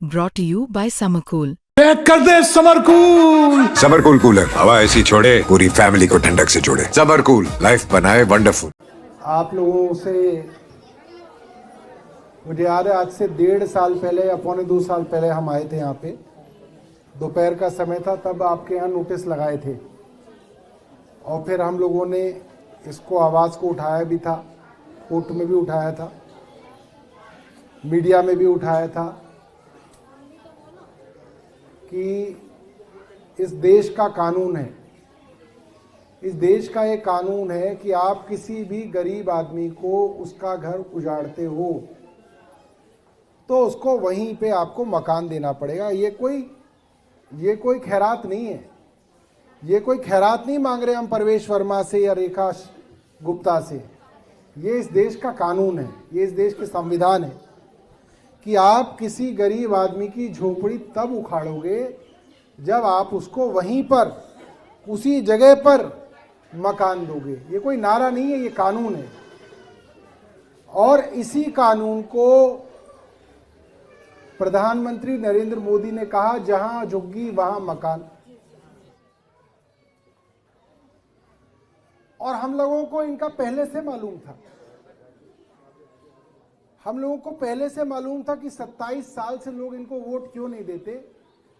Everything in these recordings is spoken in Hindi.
brought to you by Summercool. Pack कर दे समरकूल। समरकूल कूलर हवा ऐसी छोड़े पूरी फैमिली को ठंडक से जोड़े। समरकूल लाइफ बनाए वंडरफुल। आप लोगों से मुझे याद है आज से 1.5 साल पहले या पौने 2 साल पहले हम आए थे यहाँ पे। दोपहर का समय था, तब आपके यहाँ नोटिस लगाए थे और फिर हम लोगों ने इसको आवाज़ को उठाया भी था, कोर्ट में भी उठाया था, मीडिया में भी उठाया था कि इस देश का कानून है, इस देश का एक कानून है कि आप किसी भी गरीब आदमी को उसका घर उजाड़ते हो तो उसको वहीं पे आपको मकान देना पड़ेगा। ये कोई खैरात नहीं है, ये कोई खैरात नहीं मांग रहे हम परवेश वर्मा से या रेखा गुप्ता से। ये इस देश का कानून है, ये इस देश के संविधान है कि आप किसी गरीब आदमी की झोपड़ी तब उखाड़ोगे जब आप उसको वहीं पर उसी जगह पर मकान दोगे। ये कोई नारा नहीं है, ये कानून है। और इसी कानून को प्रधानमंत्री नरेंद्र मोदी ने कहा, जहां झुग्गी वहां मकान। और हम लोगों को इनका पहले से मालूम था, हम लोगों को पहले से मालूम था कि 27 साल से लोग इनको वोट क्यों नहीं देते,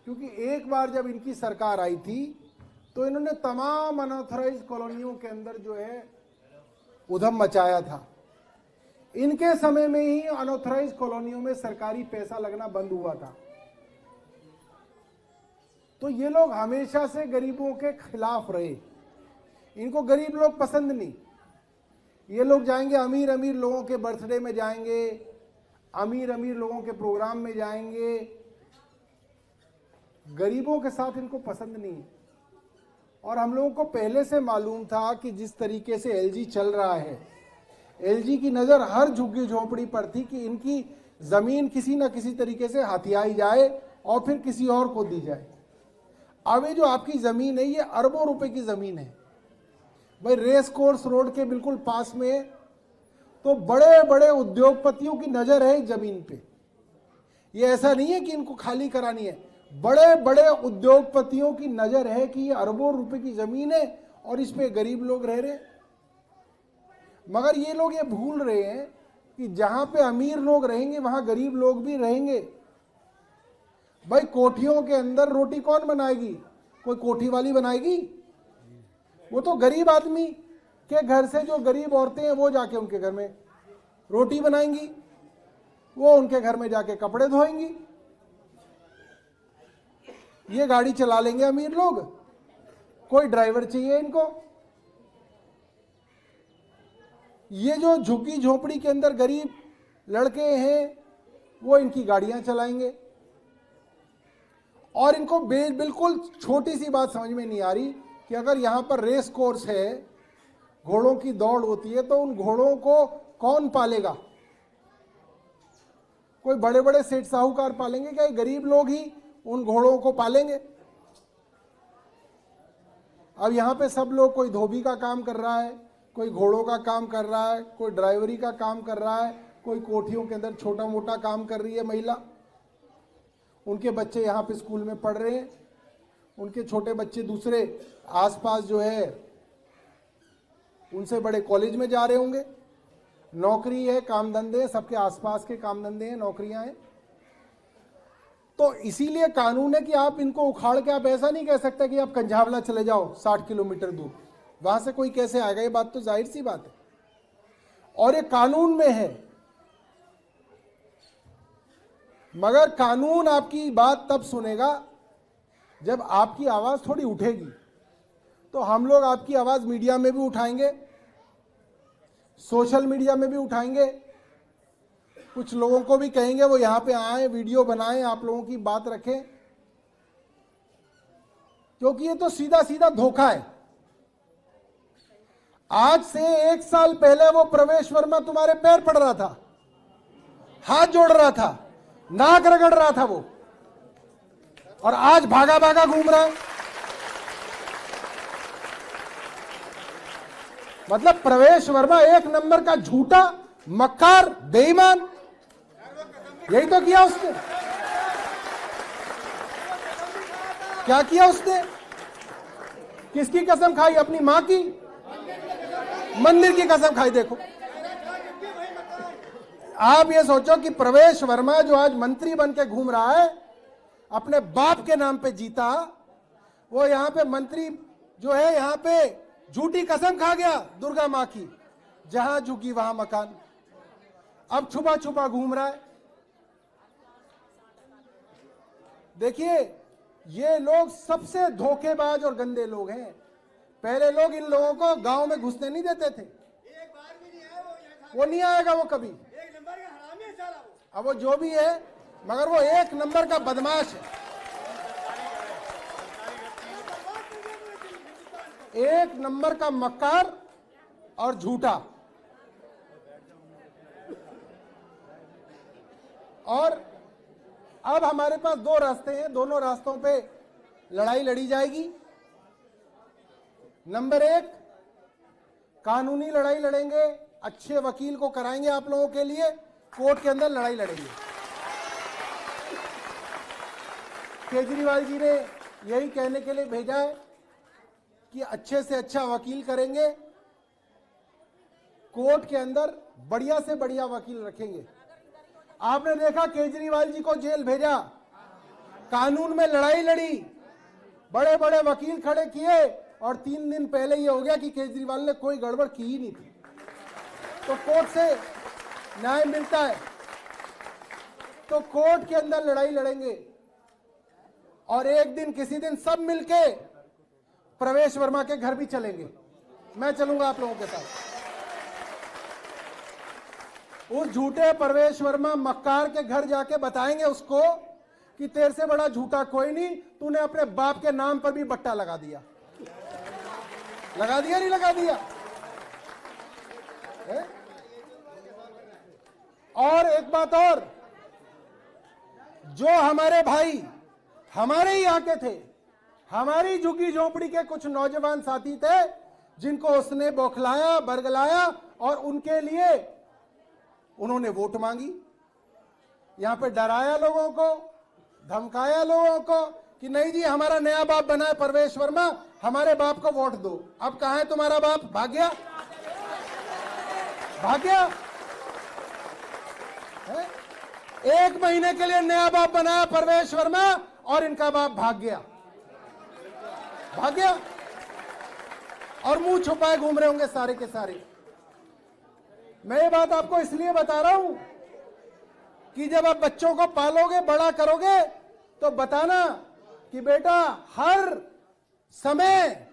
क्योंकि एक बार जब इनकी सरकार आई थी तो इन्होंने तमाम अनऑथराइज्ड कॉलोनियों के अंदर जो है उधम मचाया था। इनके समय में ही अनऑथराइज्ड कॉलोनियों में सरकारी पैसा लगना बंद हुआ था। तो ये लोग हमेशा से गरीबों के खिलाफ रहे, इनको गरीब लोग पसंद नहीं। ये लोग जाएंगे अमीर अमीर लोगों के बर्थडे में जाएंगे, अमीर अमीर लोगों के प्रोग्राम में जाएंगे, गरीबों के साथ इनको पसंद नहीं। और हम लोगों को पहले से मालूम था कि जिस तरीके से एलजी चल रहा है, एलजी की नज़र हर झुग्गी झोंपड़ी पर थी कि इनकी ज़मीन किसी न किसी तरीके से हथियाई जाए और फिर किसी और को दी जाए। अब ये जो आपकी ज़मीन है, ये अरबों रुपए की ज़मीन है भाई। रेस कोर्स रोड के बिल्कुल पास में तो बड़े बड़े उद्योगपतियों की नज़र है इस ज़मीन पे। ये ऐसा नहीं है कि इनको खाली करानी है, बड़े बड़े उद्योगपतियों की नज़र है कि ये अरबों रुपए की ज़मीन है और इस पे गरीब लोग रह रहे। मगर ये लोग ये भूल रहे हैं कि जहां पे अमीर लोग रहेंगे वहां गरीब लोग भी रहेंगे। भाई कोठियों के अंदर रोटी कौन बनाएगी? कोई कोठी वाली बनाएगी? वो तो गरीब आदमी के घर से जो गरीब औरतें हैं वो जाके उनके घर में रोटी बनाएंगी, वो उनके घर में जाके कपड़े धोएंगी। ये गाड़ी चला लेंगे अमीर लोग, कोई ड्राइवर चाहिए इनको। ये जो झुग्गी झोपड़ी के अंदर गरीब लड़के हैं वो इनकी गाड़ियां चलाएंगे। और इनको बिल्कुल छोटी सी बात समझ में नहीं आ रही कि अगर यहाँ पर रेस कोर्स है, घोड़ों की दौड़ होती है, तो उन घोड़ों को कौन पालेगा? कोई बड़े बड़े सेठ साहूकार पालेंगे क्या? गरीब लोग ही उन घोड़ों को पालेंगे। अब यहाँ पे सब लोग, कोई धोबी का काम कर रहा है, कोई घोड़ों का काम कर रहा है, कोई ड्राइवरी का काम कर रहा है, कोई कोठियों के अंदर छोटा मोटा काम कर रही है महिला। उनके बच्चे यहाँ पे स्कूल में पढ़ रहे हैं, उनके छोटे बच्चे दूसरे आसपास जो है उनसे बड़े कॉलेज में जा रहे होंगे। नौकरी है, काम धंधे, सबके आसपास के काम धंधे हैं, नौकरियां हैं। तो इसीलिए कानून है कि आप इनको उखाड़ के, आप ऐसा नहीं कह सकते कि आप कंझावला चले जाओ 60 किलोमीटर दूर, वहां से कोई कैसे आएगा? ये बात तो जाहिर सी बात है और ये कानून में है। मगर कानून आपकी बात तब सुनेगा जब आपकी आवाज थोड़ी उठेगी। तो हम लोग आपकी आवाज मीडिया में भी उठाएंगे, सोशल मीडिया में भी उठाएंगे, कुछ लोगों को भी कहेंगे वो यहां पे आए, वीडियो बनाएं, आप लोगों की बात रखें, क्योंकि ये तो सीधा सीधा धोखा है। आज से 1 साल पहले वो प्रवेश वर्मा तुम्हारे पैर पड़ रहा था, हाथ जोड़ रहा था, नाक रगड़ रहा था वो, और आज भागा भागा घूम रहा है। मतलब प्रवेश वर्मा एक नंबर का झूठा, मक्कार, बेईमान, यही तो किया उसने। क्या किया उसने? किसकी कसम खाई? अपनी मां की, मंदिर की कसम खाई। देखो, आप ये सोचो कि प्रवेश वर्मा जो आज मंत्री बन के घूम रहा है, अपने बाप के नाम पे जीता, वो यहां पे मंत्री जो है यहां पे झूठी कसम खा गया दुर्गा मां की, जहां झुकी वहां मकान। अब छुपा छुपा घूम रहा है। देखिए, ये लोग सबसे धोखेबाज और गंदे लोग हैं। पहले लोग इन लोगों को गांव में घुसने नहीं देते थे। वो नहीं आएगा वो कभी। अब वो जो भी है, मगर वो एक नंबर का बदमाश है, एक नंबर का मक्कार और झूठा। और अब हमारे पास दो रास्ते हैं, दोनों रास्तों पे लड़ाई लड़ी जाएगी। नंबर एक, कानूनी लड़ाई लड़ेंगे, अच्छे वकील को कराएंगे आप लोगों के लिए, कोर्ट के अंदर लड़ाई लड़ेंगे। केजरीवाल जी ने यही कहने के लिए भेजा है कि अच्छे से अच्छा वकील करेंगे, कोर्ट के अंदर बढ़िया से बढ़िया वकील रखेंगे। आपने देखा केजरीवाल जी को जेल भेजा, कानून में लड़ाई लड़ी, बड़े बड़े वकील खड़े किए, और 3 दिन पहले ये हो गया कि केजरीवाल ने कोई गड़बड़ की ही नहीं थी। तो कोर्ट से न्याय मिलता है, तो कोर्ट के अंदर लड़ाई लड़ेंगे। और एक दिन किसी दिन सब मिलके प्रवेश वर्मा के घर भी चलेंगे। मैं चलूंगा आप लोगों के साथ। उस झूठे प्रवेश वर्मा मक्कार के घर जाके बताएंगे उसको कि तेरे से बड़ा झूठा कोई नहीं, तूने अपने बाप के नाम पर भी बट्टा लगा दिया। लगा दिया नहीं लगा दिया है? और एक बात और, जो हमारे भाई हमारे ही यहाँ के थे, हमारी झुग्गी झोपड़ी के कुछ नौजवान साथी थे, जिनको उसने बौखलाया, बरगलाया, और उनके लिए उन्होंने वोट मांगी। यहां पे डराया लोगों को, धमकाया लोगों को कि नहीं जी हमारा नया बाप बना है प्रवेश वर्मा, हमारे बाप को वोट दो। अब कहां है तुम्हारा बाप? भाग गया, भाग गया है? 1 महीने के लिए नया बाप बनाया प्रवेश वर्मा, और इनका बाप भाग गया, भाग गया, और मुंह छुपाए घूम रहे होंगे सारे के सारे। मैं ये बात आपको इसलिए बता रहा हूं कि जब आप बच्चों को पालोगे, बड़ा करोगे, तो बताना कि बेटा हर समय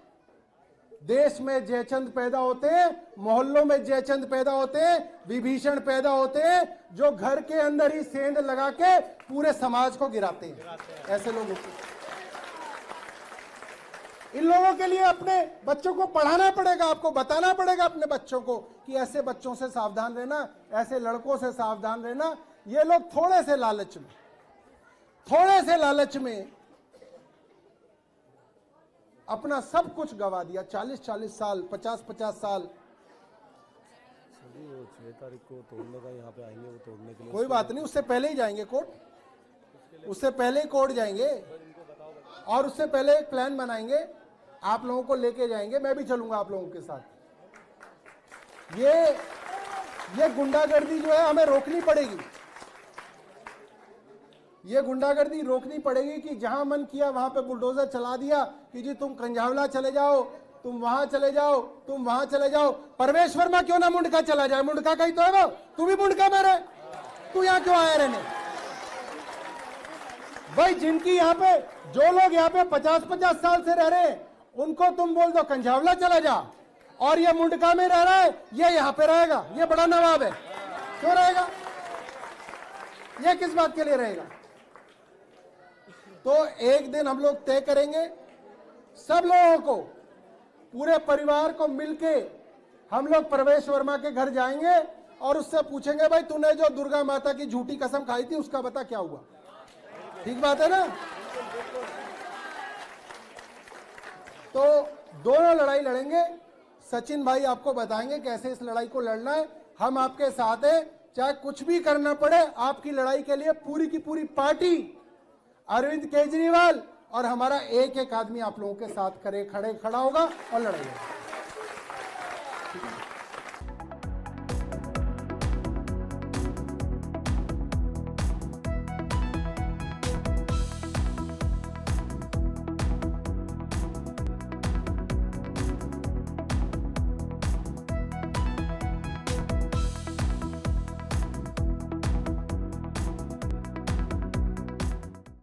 देश में जयचंद पैदा होते हैं, मोहल्लों में जयचंद पैदा होते हैं, विभीषण पैदा होते हैं, जो घर के अंदर ही सेंध लगा के पूरे समाज को गिराते हैं। ऐसे लोग होते हैं। इन लोगों के लिए अपने बच्चों को पढ़ाना पड़ेगा, आपको बताना पड़ेगा अपने बच्चों को कि ऐसे बच्चों से सावधान रहना, ऐसे लड़कों से सावधान रहना। ये लोग थोड़े से लालच में अपना सब कुछ गवा दिया। 40-40 साल, 50-50 साल। 6 तारीख को तोड़ने का यहाँ पे आएंगे, वो तोड़ने के लिए। कोई बात नहीं, उससे पहले ही जाएंगे कोर्ट, उससे पहले ही कोर्ट जाएंगे, और उससे पहले एक प्लान बनाएंगे, आप लोगों को लेके जाएंगे। मैं भी चलूंगा आप लोगों के साथ। ये गुंडागर्दी जो है हमें रोकनी पड़ेगी। ये गुंडागर्दी रोकनी पड़ेगी कि जहां मन किया वहां पे बुलडोजर चला दिया कि जी तुम कंझावला चले जाओ, तुम वहां चले जाओ, तुम वहां चले जाओ। प्रवेश वर्मा क्यों ना मुंडका चला जाए? मुंडका का ही तो है वो। तू भी मुंडका में रहे, तू यहाँ क्यों आया रहने? भाई जिनकी यहाँ पे, जो लोग यहाँ पे 50-50 साल से रह रहे हैं, उनको तुम बोल दो कंझावला चला जा, और ये मुंडका में रह रहा है, ये यहाँ पे रहेगा, ये बड़ा नवाब है, क्यों रहेगा? ये किस बात के लिए रहेगा? तो एक दिन हम लोग तय करेंगे, सब लोगों को, पूरे परिवार को मिलके हम लोग प्रवेश वर्मा के घर जाएंगे और उससे पूछेंगे भाई तूने जो दुर्गा माता की झूठी कसम खाई थी उसका बता क्या हुआ। ठीक बात है ना? तो दोनों लड़ाई लड़ेंगे। सचिन भाई आपको बताएंगे कैसे इस लड़ाई को लड़ना है। हम आपके साथ हैं, चाहे कुछ भी करना पड़े। आपकी लड़ाई के लिए पूरी की पूरी पार्टी, अरविंद केजरीवाल और हमारा एक एक आदमी आप लोगों के साथ खड़ा होगा और लड़ाई होगी।